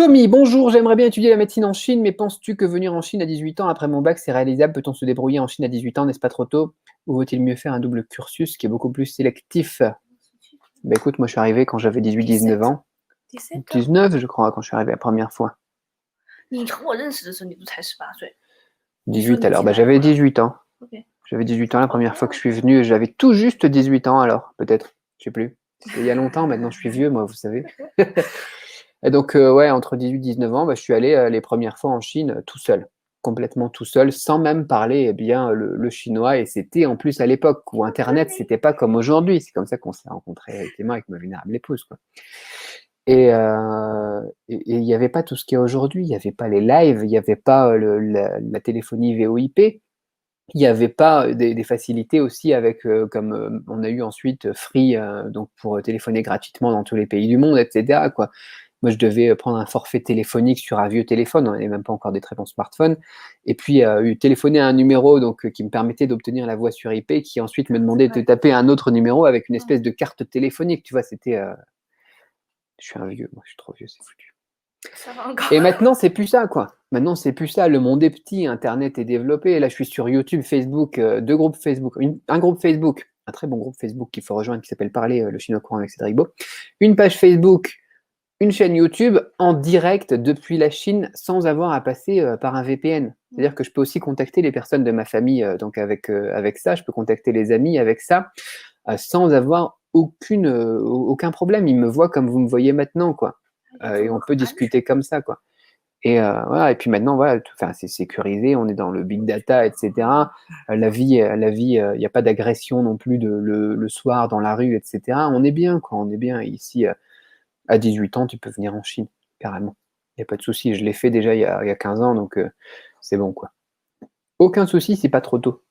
Tommy, bonjour, j'aimerais bien étudier la médecine en Chine, mais penses-tu que venir en Chine à 18 ans après mon bac, c'est réalisable? Peut-on se débrouiller en Chine à 18 ans, n'est-ce pas trop tôt? Ou vaut-il mieux faire un double cursus qui est beaucoup plus sélectif? Bah écoute, moi je suis arrivé quand j'avais 18-19 ans. 17 ans 19, je crois, quand je suis arrivé la première fois. 你从我认识的时候，你不才18岁？ 18 alors, bah j'avais 18 ans. OK. J'avais 18 ans la première fois que je suis venu, j'avais tout juste 18 ans alors, peut-être, je sais plus. C'était il y a longtemps, maintenant je suis vieux, moi, vous savez. Et donc, ouais, entre 18 et 19 ans, bah, je suis allé les premières fois en Chine tout seul, complètement tout seul, sans même parler bien le chinois. Et c'était en plus à l'époque où Internet, c'était pas comme aujourd'hui. C'est comme ça qu'on s'est rencontrés avec Emma, avec ma vénérable épouse, quoi. Et il n'y avait pas tout ce qu'il y a aujourd'hui. Il n'y avait pas les lives, il n'y avait pas la téléphonie VoIP. Il n'y avait pas des facilités aussi avec, comme on a eu ensuite Free, donc pour téléphoner gratuitement dans tous les pays du monde, etc., quoi. Moi, je devais prendre un forfait téléphonique sur un vieux téléphone, on n'avait même pas encore des très bons smartphones, et puis téléphoner à un numéro donc, qui me permettait d'obtenir la voix sur IP, qui ensuite me demandait de taper un autre numéro avec une espèce de carte téléphonique, tu vois, c'était... Je suis un vieux, moi je suis trop vieux, c'est foutu. Ça va encore. Et maintenant, c'est plus ça, quoi. Maintenant, c'est plus ça. Le monde est petit, Internet est développé. Là, je suis sur YouTube, Facebook, deux groupes Facebook. Un groupe Facebook, un très bon groupe Facebook qu'il faut rejoindre qui s'appelle Parler le chinois courant avec Cédric Beau. Une page Facebook, une chaîne YouTube en direct depuis la Chine sans avoir à passer par un VPN. C'est-à-dire que je peux aussi contacter les personnes de ma famille donc avec ça. Je peux contacter les amis avec ça sans avoir aucun problème. Ils me voient comme vous me voyez maintenant, quoi. Et on peut discuter comme ça, quoi. Et voilà. Et puis maintenant, voilà, c'est sécurisé, on est dans le big data, etc. Il n'y a pas d'agression non plus le soir dans la rue, etc. On est bien, quoi. On est bien ici. À 18 ans, tu peux venir en Chine, carrément. Il n'y a pas de souci. Je l'ai fait déjà il y a 15 ans, donc c'est bon, quoi. Aucun souci, c'est pas trop tôt.